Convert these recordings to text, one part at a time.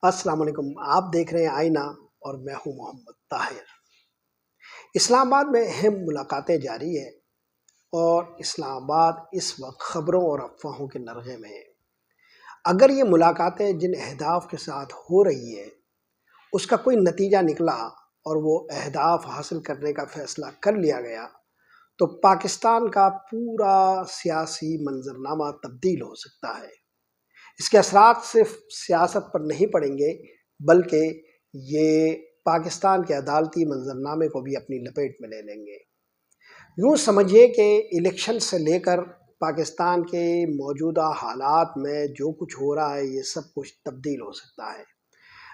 السلام علیکم، آپ دیکھ رہے ہیں آئینہ اور میں ہوں محمد طاہر۔ اسلام آباد میں اہم ملاقاتیں جاری ہیں اور اسلام آباد اس وقت خبروں اور افواہوں کے نرغے میں ہے۔ اگر یہ ملاقاتیں جن اہداف کے ساتھ ہو رہی ہے اس کا کوئی نتیجہ نکلا اور وہ اہداف حاصل کرنے کا فیصلہ کر لیا گیا تو پاکستان کا پورا سیاسی منظرنامہ تبدیل ہو سکتا ہے۔ اس کے اثرات صرف سیاست پر نہیں پڑیں گے بلکہ یہ پاکستان کے عدالتی منظرنامے کو بھی اپنی لپیٹ میں لے لیں گے۔ یوں سمجھیے کہ الیکشن سے لے کر پاکستان کے موجودہ حالات میں جو کچھ ہو رہا ہے یہ سب کچھ تبدیل ہو سکتا ہے،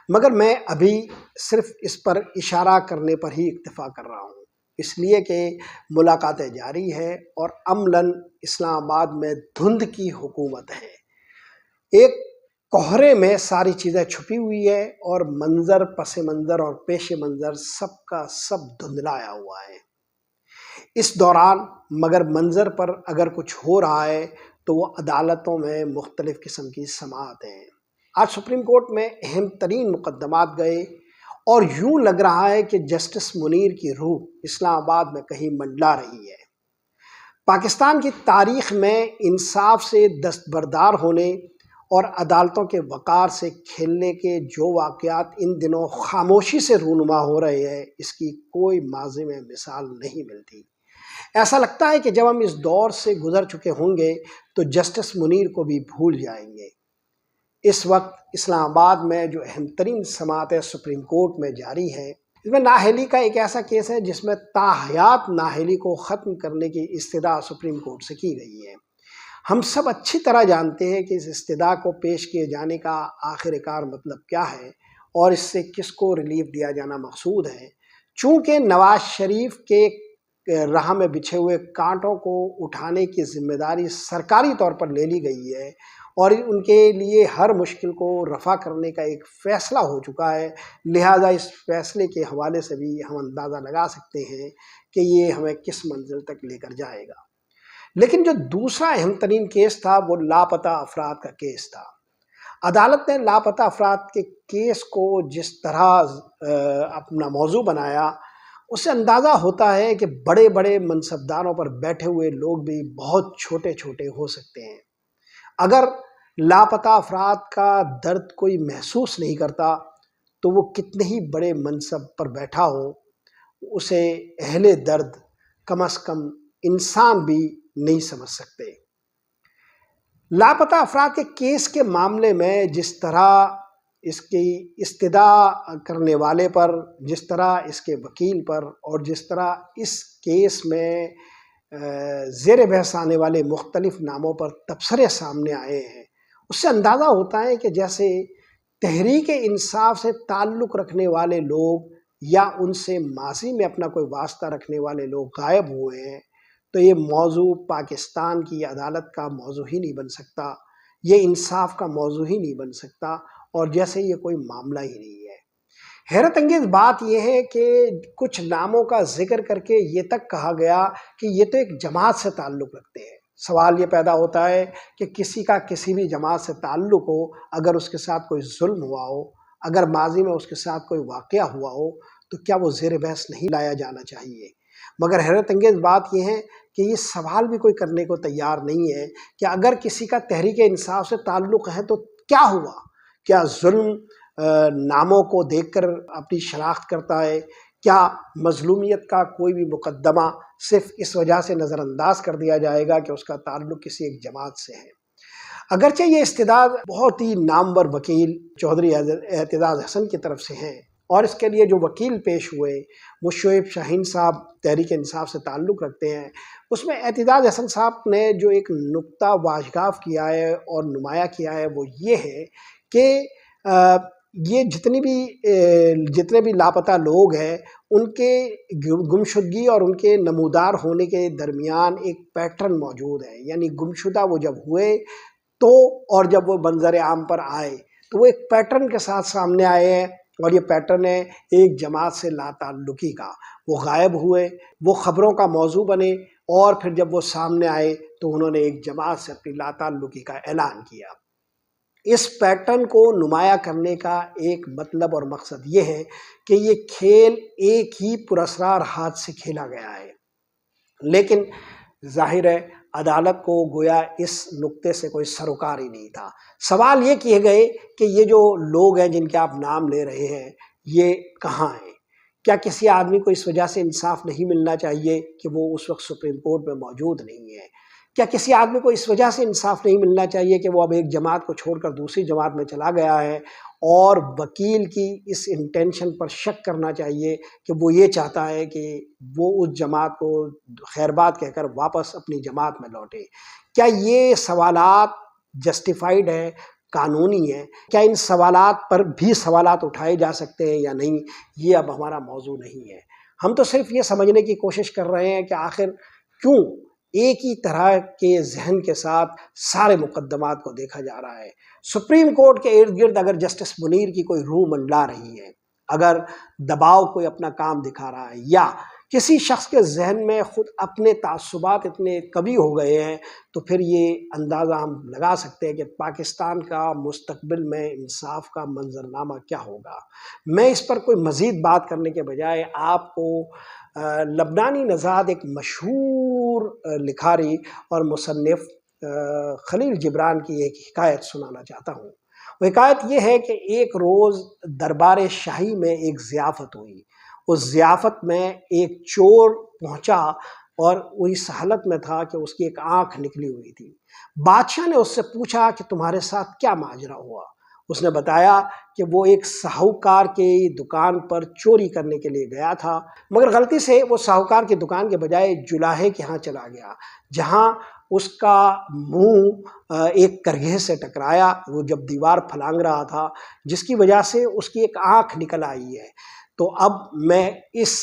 مگر میں ابھی صرف اس پر اشارہ کرنے پر ہی اکتفا کر رہا ہوں، اس لیے کہ ملاقاتیں جاری ہیں اور عملاً اسلام آباد میں دھند کی حکومت ہے۔ ایک کوہرے میں ساری چیزیں چھپی ہوئی ہے اور منظر پس منظر اور پیش منظر سب کا سب دھندلایا ہوا ہے۔ اس دوران مگر منظر پر اگر کچھ ہو رہا ہے تو وہ عدالتوں میں مختلف قسم کی سماعتیں ہیں۔ آج سپریم کورٹ میں اہم ترین مقدمات گئے اور یوں لگ رہا ہے کہ جسٹس منیر کی روح اسلام آباد میں کہیں منڈلا رہی ہے۔ پاکستان کی تاریخ میں انصاف سے دستبردار ہونے اور عدالتوں کے وقار سے کھیلنے کے جو واقعات ان دنوں خاموشی سے رونما ہو رہے ہیں اس کی کوئی ماضی میں مثال نہیں ملتی۔ ایسا لگتا ہے کہ جب ہم اس دور سے گزر چکے ہوں گے تو جسٹس منیر کو بھی بھول جائیں گے۔ اس وقت اسلام آباد میں جو اہم ترین سماعتیں سپریم کورٹ میں جاری ہیں اس میں نااہلی کا ایک ایسا کیس ہے جس میں تاحیات نااہلی کو ختم کرنے کی استدعا سپریم کورٹ سے کی گئی ہے۔ ہم سب اچھی طرح جانتے ہیں کہ اس استدعا کو پیش کیے جانے کا آخر کار مطلب کیا ہے اور اس سے کس کو ریلیف دیا جانا مقصود ہے۔ چونکہ نواز شریف کے راہ میں بچھے ہوئے کانٹوں کو اٹھانے کی ذمہ داری سرکاری طور پر لے لی گئی ہے اور ان کے لیے ہر مشکل کو رفع کرنے کا ایک فیصلہ ہو چکا ہے، لہٰذا اس فیصلے کے حوالے سے بھی ہم اندازہ لگا سکتے ہیں کہ یہ ہمیں کس منزل تک لے کر جائے گا۔ لیکن جو دوسرا اہم ترین کیس تھا وہ لاپتہ افراد کا کیس تھا۔ عدالت نے لاپتہ افراد کے کیس کو جس طرح اپنا موضوع بنایا اس سے اندازہ ہوتا ہے کہ بڑے بڑے منصبداروں پر بیٹھے ہوئے لوگ بھی بہت چھوٹے چھوٹے ہو سکتے ہیں۔ اگر لاپتہ افراد کا درد کوئی محسوس نہیں کرتا تو وہ کتنے ہی بڑے منصب پر بیٹھا ہو اسے اہل درد کم از کم انسان بھی نہیں سمجھ سکتے۔ لاپتہ افراد کے کیس کے معاملے میں جس طرح اس کی استدعا کرنے والے پر، جس طرح اس کے وکیل پر اور جس طرح اس کیس میں زیر بحث آنے والے مختلف ناموں پر تبصرے سامنے آئے ہیں اس سے اندازہ ہوتا ہے کہ جیسے تحریک انصاف سے تعلق رکھنے والے لوگ یا ان سے ماضی میں اپنا کوئی واسطہ رکھنے والے لوگ غائب ہوئے ہیں تو یہ موضوع پاکستان کی عدالت کا موضوع ہی نہیں بن سکتا، یہ انصاف کا موضوع ہی نہیں بن سکتا اور جیسے یہ کوئی معاملہ ہی نہیں ہے۔ حیرت انگیز بات یہ ہے کہ کچھ ناموں کا ذکر کر کے یہ تک کہا گیا کہ یہ تو ایک جماعت سے تعلق رکھتے ہیں۔ سوال یہ پیدا ہوتا ہے کہ کسی کا کسی بھی جماعت سے تعلق ہو، اگر اس کے ساتھ کوئی ظلم ہوا ہو، اگر ماضی میں اس کے ساتھ کوئی واقعہ ہوا ہو تو کیا وہ زیر بحث نہیں لایا جانا چاہیے؟ مگر حیرت انگیز بات یہ ہے کہ یہ سوال بھی کوئی کرنے کو تیار نہیں ہے کہ اگر کسی کا تحریک انصاف سے تعلق ہے تو کیا ہوا؟ کیا ظلم ناموں کو دیکھ کر اپنی شناخت کرتا ہے؟ کیا مظلومیت کا کوئی بھی مقدمہ صرف اس وجہ سے نظر انداز کر دیا جائے گا کہ اس کا تعلق کسی ایک جماعت سے ہے؟ اگرچہ یہ استدعا بہت ہی نامور وکیل چودھری اعتزاز حسن کی طرف سے ہیں اور اس کے لیے جو وکیل پیش ہوئے وہ شعیب شاہین صاحب تحریک انصاف سے تعلق رکھتے ہیں، اس میں اعتزاز حسن صاحب نے جو ایک نقطہ واضح کیا ہے اور نمایاں کیا ہے وہ یہ ہے کہ یہ جتنے بھی لاپتہ لوگ ہیں ان کے گمشدگی اور ان کے نمودار ہونے کے درمیان ایک پیٹرن موجود ہے، یعنی گمشدہ وہ جب ہوئے تو اور جب وہ منظر عام پر آئے تو وہ ایک پیٹرن کے ساتھ سامنے آئے ہیں اور یہ پیٹرن ہے ایک جماعت سے لا تعلقی کا۔ وہ غائب ہوئے، وہ خبروں کا موضوع بنے اور پھر جب وہ سامنے آئے تو انہوں نے ایک جماعت سے اپنی لا تعلقی کا اعلان کیا۔ اس پیٹرن کو نمایاں کرنے کا ایک مطلب اور مقصد یہ ہے کہ یہ کھیل ایک ہی پراسرار ہاتھ سے کھیلا گیا ہے، لیکن ظاہر ہے عدالت کو گویا اس نقطے سے کوئی سروکار ہی نہیں تھا۔ سوال یہ کیے گئے کہ یہ جو لوگ ہیں جن کے آپ نام لے رہے ہیں یہ کہاں ہیں؟ کیا کسی آدمی کو اس وجہ سے انصاف نہیں ملنا چاہیے کہ وہ اس وقت سپریم کورٹ میں موجود نہیں ہے؟ کیا کسی آدمی کو اس وجہ سے انصاف نہیں ملنا چاہیے کہ وہ اب ایک جماعت کو چھوڑ کر دوسری جماعت میں چلا گیا ہے اور وکیل کی اس انٹینشن پر شک کرنا چاہیے کہ وہ یہ چاہتا ہے کہ وہ اس جماعت کو خیر بات کہہ کر واپس اپنی جماعت میں لوٹے؟ کیا یہ سوالات جسٹیفائیڈ ہیں، قانونی ہیں؟ کیا ان سوالات پر بھی سوالات اٹھائے جا سکتے ہیں یا نہیں؟ یہ اب ہمارا موضوع نہیں ہے۔ ہم تو صرف یہ سمجھنے کی کوشش کر رہے ہیں کہ آخر کیوں ایک ہی طرح کے ذہن کے ساتھ سارے مقدمات کو دیکھا جا رہا ہے۔ سپریم کورٹ کے ارد گرد اگر جسٹس منیر کی کوئی روح منڈلا رہی ہے، اگر دباؤ کوئی اپنا کام دکھا رہا ہے، یا کسی شخص کے ذہن میں خود اپنے تعصبات اتنے قوی ہو گئے ہیں، تو پھر یہ اندازہ ہم لگا سکتے ہیں کہ پاکستان کا مستقبل میں انصاف کا منظرنامہ کیا ہوگا۔ میں اس پر کوئی مزید بات کرنے کے بجائے آپ کو لبنانی نژاد ایک مشہور لکھاری اور مصنف خلیل جبران کی ایک حکایت سنانا چاہتا ہوں۔ وہ حکایت یہ ہے کہ ایک روز دربار شاہی میں ایک ضیافت ہوئی۔ اس ضیافت میں ایک چور پہنچا اور وہ اس حالت میں تھا کہ اس کی ایک آنکھ نکلی ہوئی تھی۔ بادشاہ نے اس سے پوچھا کہ تمہارے ساتھ کیا ماجرا ہوا؟ اس نے بتایا کہ وہ ایک ساہوکار کی دکان پر چوری کرنے کے لیے گیا تھا، مگر غلطی سے وہ ساہوکار کی دکان کے بجائے جلاہے کے ہاں چلا گیا، جہاں اس کا منہ ایک کرگھے سے ٹکرایا۔ وہ جب دیوار پھلانگ رہا تھا، جس کی وجہ سے اس کی ایک آنکھ نکل آئی ہے۔ تو اب میں اس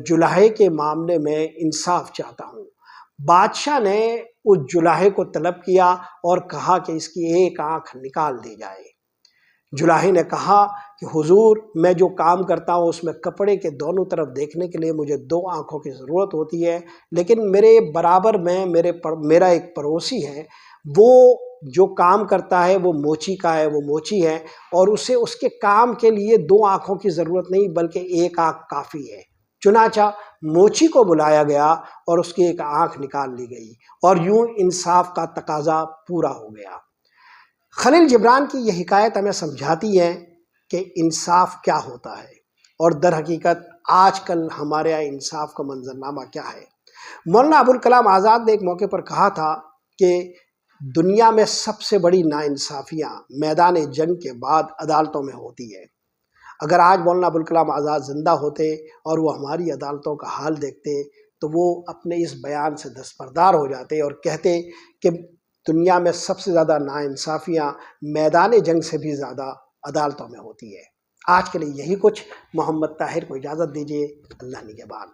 جلاہے کے معاملے میں انصاف چاہتا ہوں۔ بادشاہ نے اس جلاہے کو طلب کیا اور کہا کہ اس کی ایک آنکھ نکال دی جائے۔ جلاہے نے کہا کہ حضور، میں جو کام کرتا ہوں اس میں کپڑے کے دونوں طرف دیکھنے کے لیے مجھے 2 آنکھوں کی ضرورت ہوتی ہے، لیکن میرے برابر میں میرا ایک پڑوسی ہے، وہ جو کام کرتا ہے وہ موچی کا ہے، وہ موچی ہے، اور اسے اس کے کام کے لیے 2 آنکھوں کی ضرورت نہیں بلکہ 1 آنکھ کافی ہے۔ چنانچہ موچی کو بلایا گیا اور اس کی ایک آنکھ نکال لی گئی، اور یوں انصاف کا تقاضا پورا ہو گیا۔ خلیل جبران کی یہ حکایت ہمیں سمجھاتی ہے کہ انصاف کیا ہوتا ہے، اور در حقیقت آج کل ہمارے یہاں انصاف کا منظرنامہ کیا ہے۔ مولانا ابوالکلام آزاد نے ایک موقع پر کہا تھا کہ دنیا میں سب سے بڑی ناانصافیاں میدان جنگ کے بعد عدالتوں میں ہوتی ہے۔ اگر آج مولانا ابوالکلام آزاد زندہ ہوتے اور وہ ہماری عدالتوں کا حال دیکھتے تو وہ اپنے اس بیان سے دستبردار ہو جاتے اور کہتے کہ دنیا میں سب سے زیادہ ناانصافیاں میدان جنگ سے بھی زیادہ عدالتوں میں ہوتی ہے۔ آج کے لیے یہی کچھ۔ محمد طاہر کو اجازت دیجیے۔ اللہ نگہبان۔